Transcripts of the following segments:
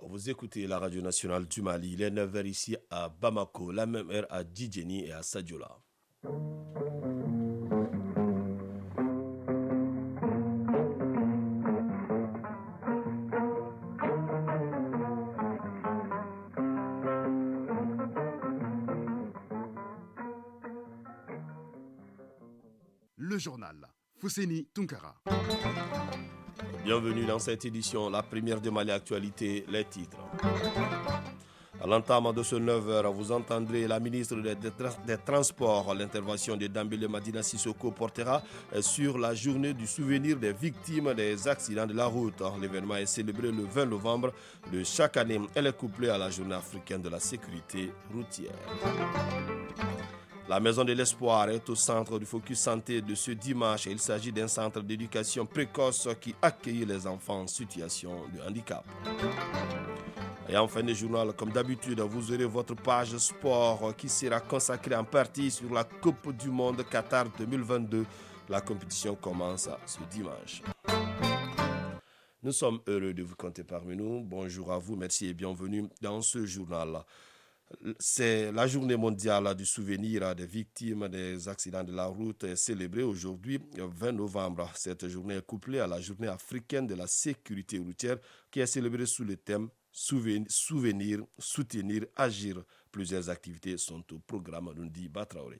vous écoutez la radio nationale du Mali. Il est 9h ici à Bamako, la même heure à Djidjeni et à Sadiola. Le journal. Fousseni Tunkara. Bienvenue dans cette édition, la première de Mali Actualité, les titres. À l'entame de ce 9h, vous entendrez la ministre des Transports. L'intervention de Dambélé Madina Sissoko portera sur la journée du souvenir des victimes des accidents de la route. L'événement est célébré le 20 novembre de chaque année. Elle est couplée à la journée africaine de la sécurité routière. La Maison de l'Espoir est au centre du focus santé de ce dimanche. Il s'agit d'un centre d'éducation précoce qui accueille les enfants en situation de handicap. Et en fin de journal, comme d'habitude, vous aurez votre page sport qui sera consacrée en partie sur la Coupe du Monde Qatar 2022. La compétition commence ce dimanche. Nous sommes heureux de vous compter parmi nous. Bonjour à vous, merci et bienvenue dans ce journal. C'est la journée mondiale du souvenir des victimes des accidents de la route célébrée aujourd'hui, 20 novembre. Cette journée est couplée à la journée africaine de la sécurité routière qui est célébrée sous le thème souvenir, soutenir, agir. Plusieurs activités sont au programme, nous dit Batraoré.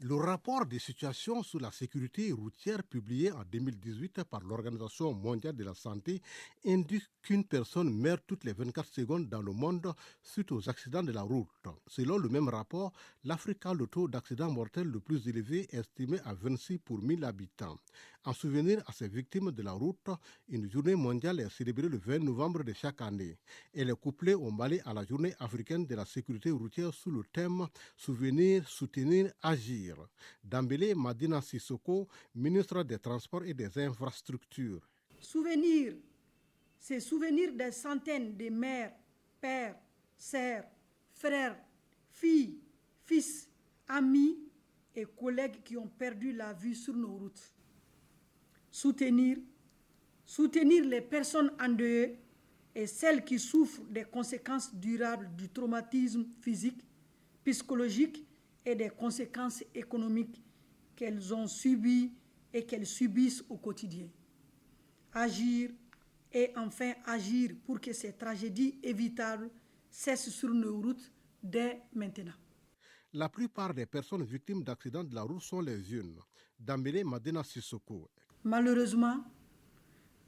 Le rapport de situation sur la sécurité routière publié en 2018 par l'Organisation mondiale de la santé indique qu'une personne meurt toutes les 24 secondes dans le monde suite aux accidents de la route. Selon le même rapport, l'Afrique a le taux d'accidents mortels le plus élevé, estimé à 26 pour 1000 habitants. En souvenir à ces victimes de la route, une journée mondiale est célébrée le 20 novembre de chaque année. Elle est couplée au Mali à la journée africaine de la sécurité routière sous le thème « Souvenir, soutenir, agir ». Dambélé Madina Sissoko, ministre des Transports et des Infrastructures. Souvenir, c'est souvenir des centaines de mères, pères, sœurs, frères, filles, fils, amis et collègues qui ont perdu la vie sur nos routes. Soutenir les personnes endeuillées et celles qui souffrent des conséquences durables du traumatisme physique, psychologique et des conséquences économiques qu'elles ont subies et qu'elles subissent au quotidien. Agir et enfin agir pour que ces tragédies évitables cessent sur nos routes dès maintenant. La plupart des personnes victimes d'accidents de la route sont les jeunes. Dambélé Madina Sissoko. Malheureusement,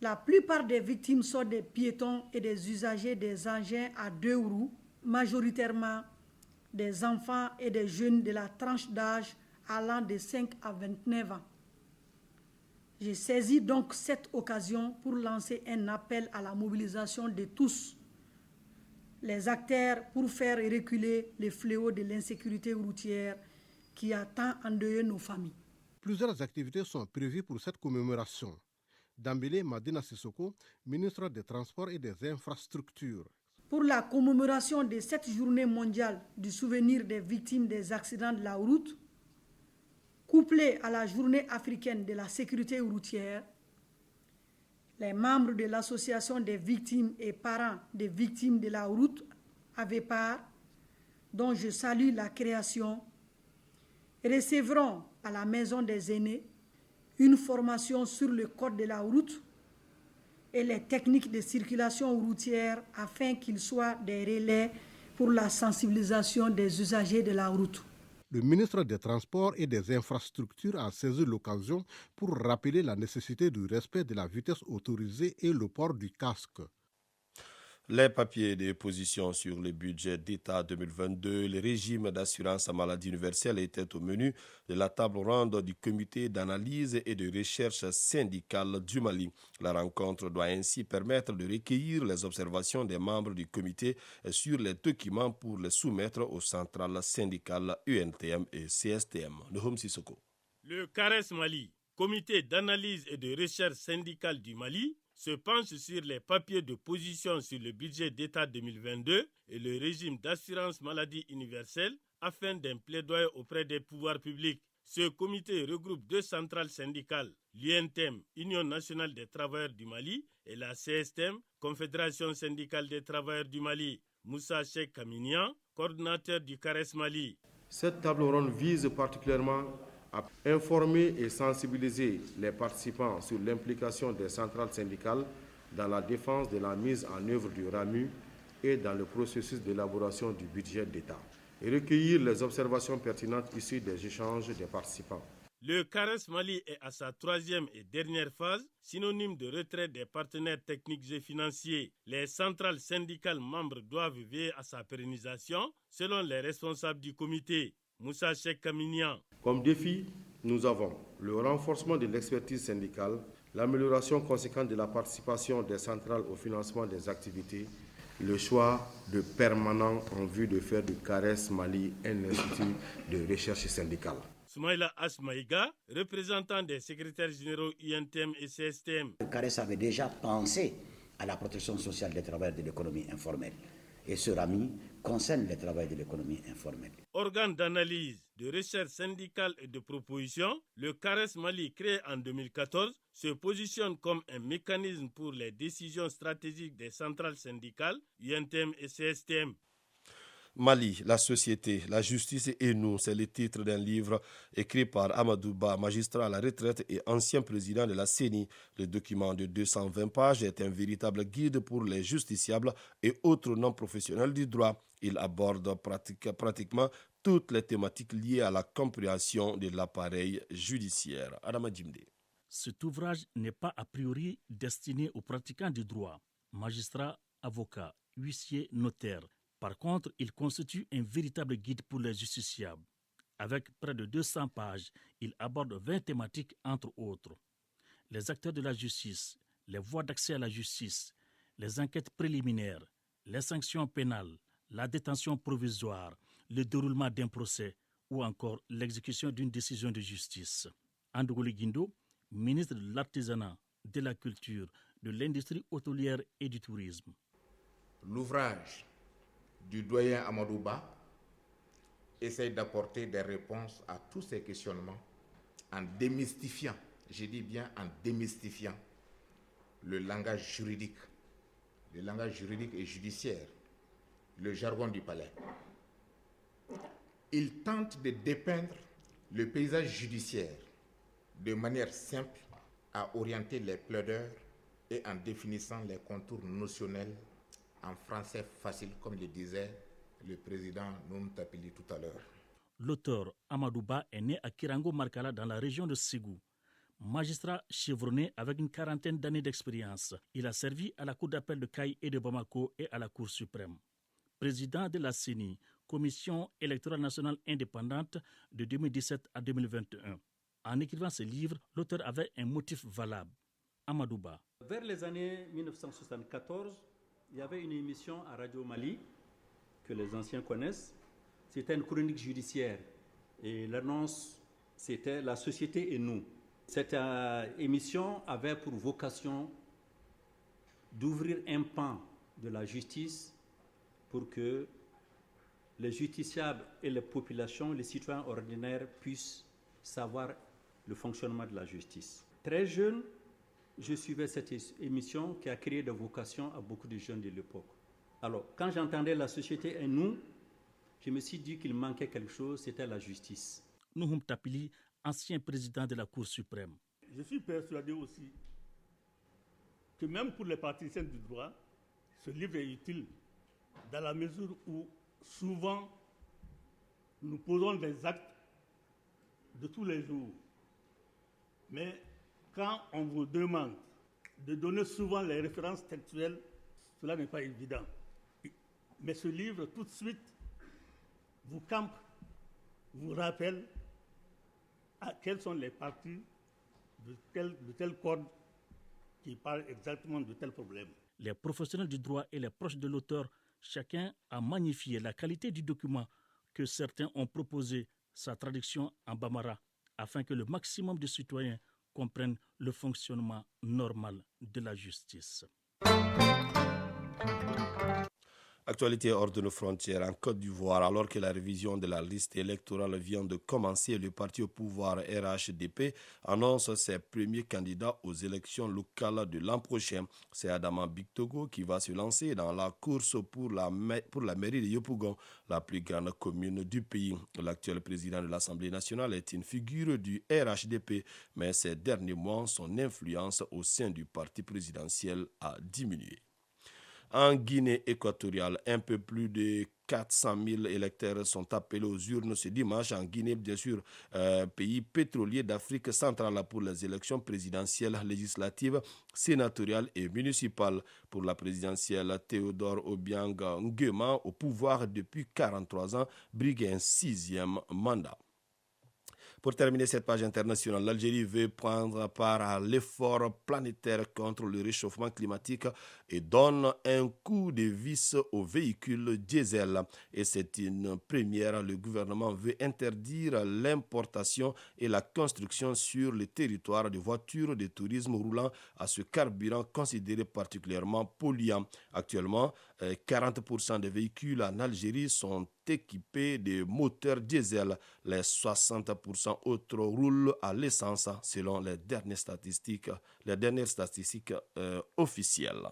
la plupart des victimes sont des piétons et des usagers des engins à deux roues, majoritairement des enfants et des jeunes de la tranche d'âge allant de 5 à 29 ans. J'ai saisi donc cette occasion pour lancer un appel à la mobilisation de tous les acteurs pour faire reculer les fléaux de l'insécurité routière qui a tant endeuillé nos familles. Plusieurs activités sont prévues pour cette commémoration. Dambélé Madina Sissoko, ministre des Transports et des Infrastructures. Pour la commémoration de cette journée mondiale du souvenir des victimes des accidents de la route, couplée à la journée africaine de la sécurité routière, les membres de l'association des victimes et parents des victimes de la route avaient part, dont je salue la création, recevront à la Maison des aînés une formation sur le code de la route et les techniques de circulation routière afin qu'ils soient des relais pour la sensibilisation des usagers de la route. Le ministre des Transports et des Infrastructures a saisi l'occasion pour rappeler la nécessité du respect de la vitesse autorisée et le port du casque. Les papiers de position sur le budget d'État 2022, le régime d'assurance maladie universelle était au menu de la table ronde du comité d'analyse et de recherche syndicale du Mali. La rencontre doit ainsi permettre de recueillir les observations des membres du comité sur les documents pour les soumettre aux centrales syndicales UNTM et CSTM. Le CARES Mali, comité d'analyse et de recherche syndicale du Mali, se penche sur les papiers de position sur le budget d'État 2022 et le régime d'assurance maladie universelle afin d'un plaidoyer auprès des pouvoirs publics. Ce comité regroupe 2 centrales syndicales, l'UNTEM, Union nationale des travailleurs du Mali, et la CSTM, Confédération syndicale des travailleurs du Mali. Moussa Cheikh Kaminian, coordinateur du CARES Mali. Cette table ronde vise particulièrement à informer et sensibiliser les participants sur l'implication des centrales syndicales dans la défense de la mise en œuvre du RAMU et dans le processus d'élaboration du budget d'État, et recueillir les observations pertinentes issues des échanges des participants. Le CARES Mali est à sa 3e et dernière phase, synonyme de retrait des partenaires techniques et financiers. Les centrales syndicales membres doivent veiller à sa pérennisation, selon les responsables du comité. Moussa Cheikh Kaminian. Comme défi, nous avons le renforcement de l'expertise syndicale, l'amélioration conséquente de la participation des centrales au financement des activités, le choix de permanent en vue de faire du CARES Mali un institut de recherche syndicale. Soumaïla Asmaïga, représentant des secrétaires généraux UNTM et CSTM. Le CARES avait déjà pensé à la protection sociale des travailleurs de l'économie informelle. Et ce RAMI concerne les travailleurs de l'économie informelle. Organe d'analyse, de recherche syndicale et de proposition, le CARES Mali, créé en 2014, se positionne comme un mécanisme pour les décisions stratégiques des centrales syndicales, UNTM et CSTM. Mali, la société, la justice et nous, c'est le titre d'un livre écrit par Amadou Ba, magistrat à la retraite et ancien président de la CENI. Le document de 220 pages est un véritable guide pour les justiciables et autres non-professionnels du droit. Il aborde pratiquement toutes les thématiques liées à la compréhension de l'appareil judiciaire. Adama Djimde. Cet ouvrage n'est pas a priori destiné aux pratiquants du droit, magistrats, avocats, huissiers, notaires. Par contre, il constitue un véritable guide pour les justiciables. Avec près de 200 pages, il aborde 20 thématiques entre autres. Les acteurs de la justice, les voies d'accès à la justice, les enquêtes préliminaires, les sanctions pénales, la détention provisoire, le déroulement d'un procès ou encore l'exécution d'une décision de justice. Andougoli Guindo, ministre de l'Artisanat, de la Culture, de l'Industrie hôtelière et du Tourisme. L'ouvrage du doyen Amadou Ba essaye d'apporter des réponses à tous ces questionnements en démystifiant, je dis bien en démystifiant, le langage juridique et judiciaire, le jargon du palais. Il tente de dépeindre le paysage judiciaire de manière simple à orienter les plaideurs et en définissant les contours notionnels en français facile, comme le disait le président Noum Tapili tout à l'heure. L'auteur Amadou Ba est né à Kirango Markala dans la région de Ségou. Magistrat chevronné avec une quarantaine d'années d'expérience, il a servi à la Cour d'appel de Caille et de Bamako et à la Cour suprême. Président de la CENI, Commission électorale nationale indépendante de 2017 à 2021. En écrivant ce livre, l'auteur avait un motif valable. Amadou Ba. Vers les années 1974, il y avait une émission à Radio Mali, que les anciens connaissent. C'était une chronique judiciaire. Et l'annonce, c'était « La société et nous ». Cette émission avait pour vocation d'ouvrir un pan de la justice pour que les justiciables et les populations, les citoyens ordinaires puissent savoir le fonctionnement de la justice. Très jeune, je suivais cette émission qui a créé des vocations à beaucoup de jeunes de l'époque. Alors, quand j'entendais la société et nous, je me suis dit qu'il manquait quelque chose, c'était la justice. Nouhoum Tapili, ancien président de la Cour suprême. Je suis persuadé aussi que même pour les praticiens du droit, ce livre est utile dans la mesure où souvent nous posons des actes de tous les jours. Mais quand on vous demande de donner souvent les références textuelles, cela n'est pas évident. Mais ce livre, tout de suite, vous campe, vous rappelle à quelles sont les parties de tel code qui parle exactement de tel problème. Les professionnels du droit et les proches de l'auteur, chacun a magnifié la qualité du document que certains ont proposé sa traduction en bambara afin que le maximum de citoyens comprennent le fonctionnement normal de la justice. Actualité hors de nos frontières en Côte d'Ivoire, alors que la révision de la liste électorale vient de commencer, le parti au pouvoir RHDP annonce ses premiers candidats aux élections locales de l'an prochain. C'est Adama Bictogo qui va se lancer dans la course pour la mairie de Yopougon, la plus grande commune du pays. L'actuel président de l'Assemblée nationale est une figure du RHDP, mais ces derniers mois, son influence au sein du parti présidentiel a diminué. En Guinée équatoriale, un peu plus de 400 000 électeurs sont appelés aux urnes ce dimanche en Guinée, bien sûr, pays pétrolier d'Afrique centrale pour les élections présidentielles, législatives, sénatoriales et municipales. Pour la présidentielle, Théodore Obiang Nguema, au pouvoir depuis 43 ans, brigue un 6e mandat. Pour terminer cette page internationale, l'Algérie veut prendre part à l'effort planétaire contre le réchauffement climatique et donne un coup de vis aux véhicules diesel. Et c'est une première. Le gouvernement veut interdire l'importation et la construction sur le territoire de voitures de tourisme roulant à ce carburant considéré particulièrement polluant. Actuellement, 40% des véhicules en Algérie sont équipés de moteurs diesel. Les 60% autres roulent à l'essence selon les dernières statistiques officielles.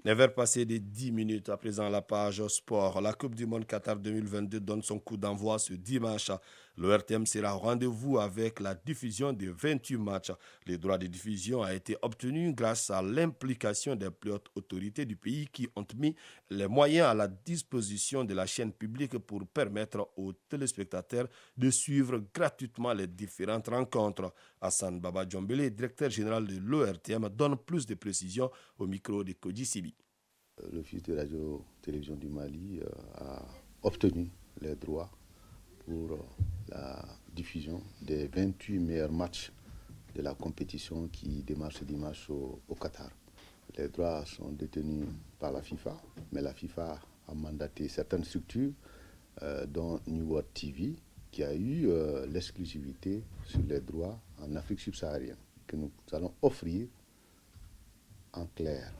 Never passé de 10 minutes à présent la page sport. La Coupe du Monde Qatar 2022 donne son coup d'envoi ce dimanche. Le RTM sera au rendez-vous avec la diffusion de 28 matchs. Le droit de diffusion a été obtenu grâce à l'implication des plus hautes autorités du pays qui ont mis les moyens à la disposition de la chaîne publique pour permettre aux téléspectateurs de suivre gratuitement les différentes rencontres. Hassan Baba Djombele, directeur général de l'ORTM, donne plus de précisions au micro de Kodji Sibi. L'Office de radio-télévision du Mali a obtenu les droits pour la diffusion des 28 meilleurs matchs de la compétition qui démarre ce dimanche au Qatar. Les droits sont détenus par la FIFA, mais la FIFA a mandaté certaines structures, dont New World TV, qui a eu l'exclusivité sur les droits en Afrique subsaharienne, que nous allons offrir en clair,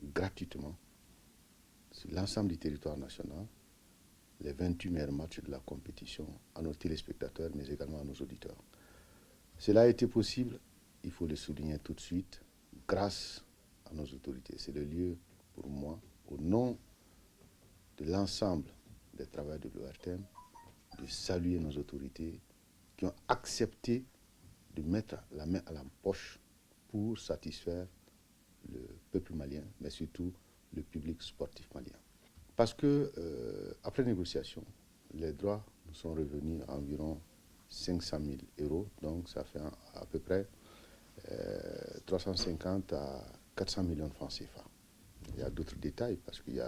gratuitement, sur l'ensemble du territoire national, les 28 meilleurs matchs de la compétition à nos téléspectateurs, mais également à nos auditeurs. Cela a été possible, il faut le souligner tout de suite, grâce à nos autorités. C'est le lieu pour moi, au nom de l'ensemble des travailleurs de l'ORTM, de saluer nos autorités qui ont accepté de mettre la main à la poche pour satisfaire le peuple malien, mais surtout le public sportif malien. Parce que, après négociation, les droits nous sont revenus à environ 500 000 €, donc ça fait à peu près 350 à 400 millions de francs CFA. Il y a d'autres détails parce qu'il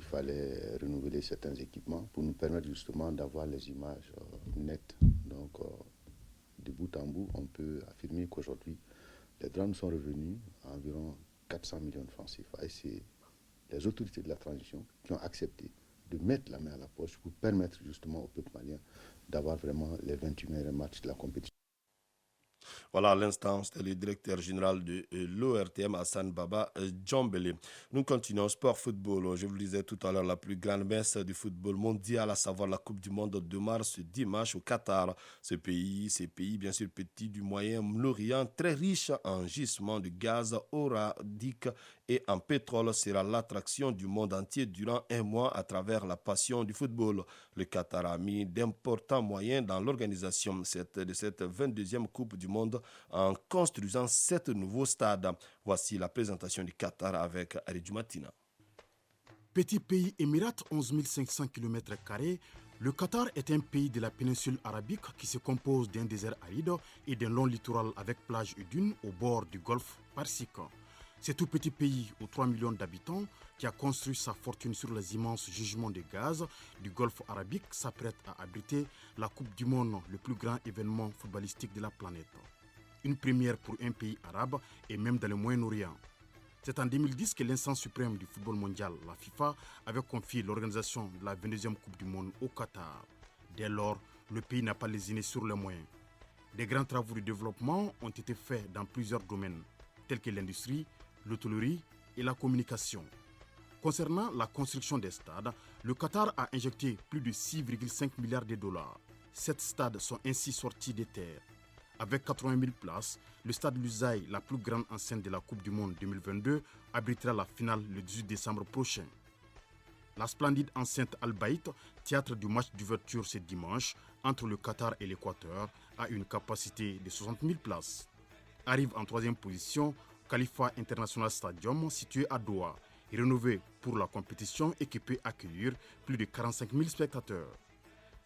fallait renouveler certains équipements pour nous permettre justement d'avoir les images nettes. Donc, de bout en bout, on peut affirmer qu'aujourd'hui, les droits nous sont revenus à environ 400 millions de francs CFA. Et c'est les autorités de la transition qui ont accepté de mettre la main à la poche pour permettre justement au peuple malien d'avoir vraiment les 28 meilleurs matchs de la compétition. Voilà, à l'instant, c'était le directeur général de l'ORTM, Hassan Baba Djombele. Nous continuons sport football. Je vous le disais tout à l'heure, la plus grande messe du football mondial, à savoir la Coupe du Monde de mars dimanche au Qatar. Ces pays bien sûr petits du Moyen-Orient, très riches en gisements de gaz oradique et en pétrole, sera l'attraction du monde entier durant un mois à travers la passion du football. Le Qatar a mis d'importants moyens dans l'organisation de cette 22e Coupe du Monde en construisant 7 nouveaux stades. Voici la présentation du Qatar avec Aridou Matina. Petit pays émirate, 11 500 km², le Qatar est un pays de la péninsule arabique qui se compose d'un désert aride et d'un long littoral avec plages et dunes au bord du golfe Persique. Ce tout petit pays aux 3 millions d'habitants qui a construit sa fortune sur les immenses gisements de gaz du golfe arabique s'apprête à abriter la Coupe du Monde, le plus grand événement footballistique de la planète. Une première pour un pays arabe et même dans le Moyen-Orient. C'est en 2010 que l'instance suprême du football mondial, la FIFA, avait confié l'organisation de la 22e Coupe du Monde au Qatar. Dès lors, le pays n'a pas lésiné sur les moyens. Des grands travaux de développement ont été faits dans plusieurs domaines, tels que l'industrie, l'hôtellerie et la communication. Concernant la construction des stades, le Qatar a injecté plus de 6,5 milliards de dollars. 7 stades sont ainsi sortis des terres. Avec 80 000 places, le stade Lusail, la plus grande enceinte de la Coupe du Monde 2022, abritera la finale le 18 décembre prochain. La splendide enceinte Al-Baït, théâtre du match d'ouverture ce dimanche entre le Qatar et l'Équateur, a une capacité de 60 000 places. Arrive en troisième position Khalifa International Stadium, situé à Doha, rénové pour la compétition et qui peut accueillir plus de 45 000 spectateurs.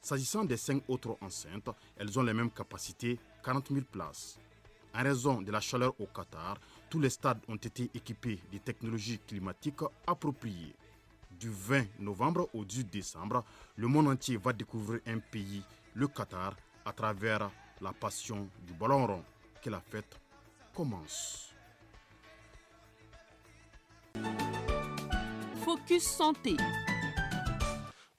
S'agissant des 5 autres enceintes, elles ont les mêmes capacités, 40 000 places. En raison de la chaleur au Qatar, tous les stades ont été équipés de technologies climatiques appropriées. Du 20 novembre au 18 décembre, le monde entier va découvrir un pays, le Qatar, à travers la passion du ballon rond. Que la fête commence. Focus Santé.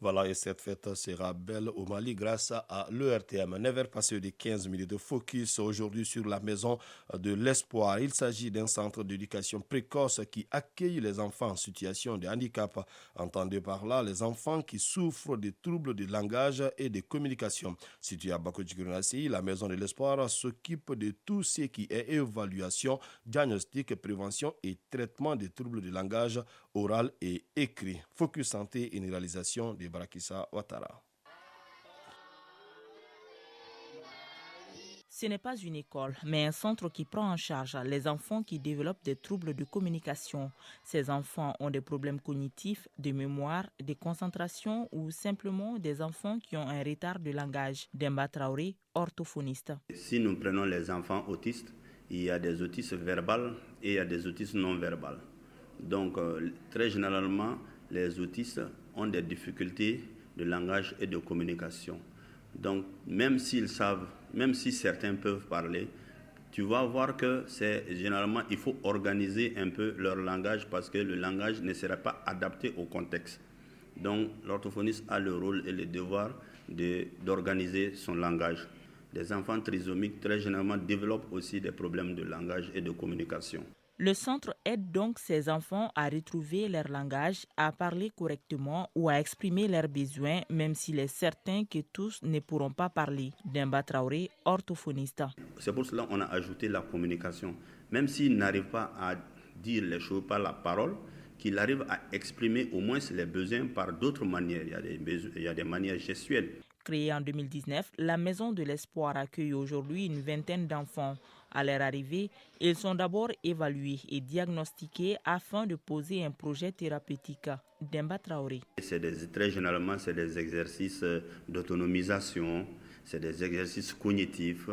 Voilà, et cette fête sera belle au Mali grâce à l'ERTM. 9h passé de 15 minutes de focus aujourd'hui sur la maison de l'espoir. Il s'agit d'un centre d'éducation précoce qui accueille les enfants en situation de handicap. Entendez par là les enfants qui souffrent de troubles de langage et de communication. Située à Bako-Djigounassi, la maison de l'espoir s'occupe de tout ce qui est évaluation, diagnostic, prévention et traitement des troubles de langage oral et écrit. Focus Santé, une réalisation de Barakissa Ouattara. Ce n'est pas une école, mais un centre qui prend en charge les enfants qui développent des troubles de communication. Ces enfants ont des problèmes cognitifs, de mémoire, de concentration ou simplement des enfants qui ont un retard de langage. Demba Traoré, orthophoniste. Si nous prenons les enfants autistes, il y a des autistes verbales et il y a des autistes non verbales. Donc, très généralement, les autistes ont des difficultés de langage et de communication. Donc, même si certains peuvent parler, tu vas voir que généralement, il faut organiser un peu leur langage parce que le langage ne sera pas adapté au contexte. Donc, l'orthophoniste a le rôle et le devoir d'organiser son langage. Les enfants trisomiques, très généralement, développent aussi des problèmes de langage et de communication. Le centre aide donc ces enfants à retrouver leur langage, à parler correctement ou à exprimer leurs besoins, même s'il est certain que tous ne pourront pas parler. Demba Traoré, orthophoniste. C'est pour cela qu'on a ajouté la communication. Même s'il n'arrive pas à dire les choses par la parole, qu'il arrive à exprimer au moins les besoins par d'autres manières. Il y a des manières gestuelles. Créée en 2019, la Maison de l'Espoir accueille aujourd'hui une vingtaine d'enfants. À leur arrivée, ils sont d'abord évalués et diagnostiqués afin de poser un projet thérapeutique. Demba Traoré. Très généralement, c'est des exercices d'autonomisation, c'est des exercices cognitifs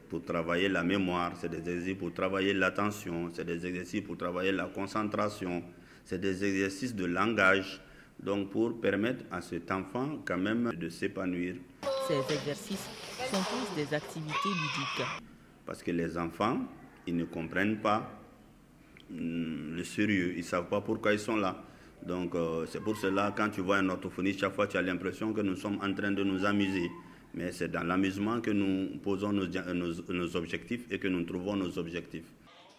pour travailler la mémoire, c'est des exercices pour travailler l'attention, c'est des exercices pour travailler la concentration, c'est des exercices de langage. Donc pour permettre à cet enfant quand même de s'épanouir. Ces exercices sont tous des activités ludiques. Parce que les enfants, ils ne comprennent pas le sérieux, ils ne savent pas pourquoi ils sont là. Donc c'est pour cela, quand tu vois un orthophoniste, chaque fois tu as l'impression que nous sommes en train de nous amuser. Mais c'est dans l'amusement que nous posons nos objectifs et que nous trouvons nos objectifs.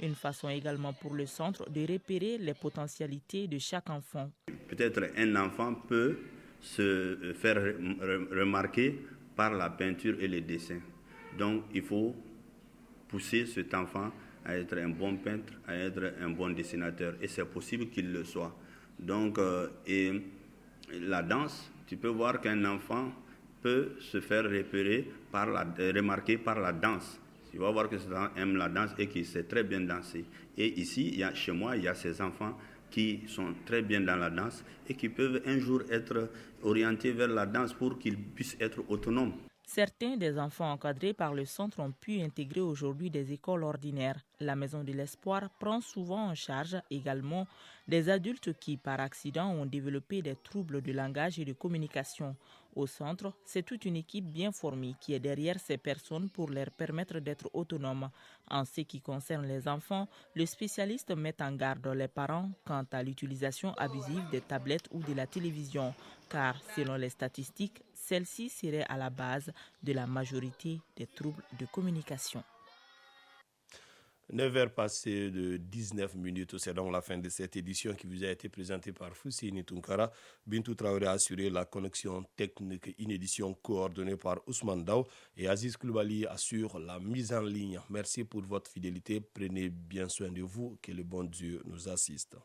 Une façon également pour le centre de repérer les potentialités de chaque enfant. Peut-être un enfant peut se faire remarquer par la peinture et le dessin. Donc il faut pousser cet enfant à être un bon peintre, à être un bon dessinateur. Et c'est possible qu'il le soit. Donc, et la danse, tu peux voir qu'un enfant peut se faire remarquer par la danse. Tu vas voir que cet enfant aime la danse et qu'il sait très bien danser. Et ici, chez moi, il y a ces enfants qui sont très bien dans la danse et qui peuvent un jour être orientés vers la danse pour qu'ils puissent être autonomes. Certains des enfants encadrés par le centre ont pu intégrer aujourd'hui des écoles ordinaires. La Maison de l'Espoir prend souvent en charge également des adultes qui, par accident, ont développé des troubles de langage et de communication. Au centre, c'est toute une équipe bien formée qui est derrière ces personnes pour leur permettre d'être autonomes. En ce qui concerne les enfants, le spécialiste met en garde les parents quant à l'utilisation abusive des tablettes ou de la télévision. Car, selon les statistiques, Celle-ci serait à la base de la majorité des troubles de communication. 9h passées de 19 minutes, c'est donc la fin de cette édition qui vous a été présentée par Fousseini Tunkara. Bintou Traoré a assuré la connexion technique, une édition coordonnée par Ousmane Daw et Aziz Koulibaly assure la mise en ligne. Merci pour votre fidélité, prenez bien soin de vous, que le bon Dieu nous assiste.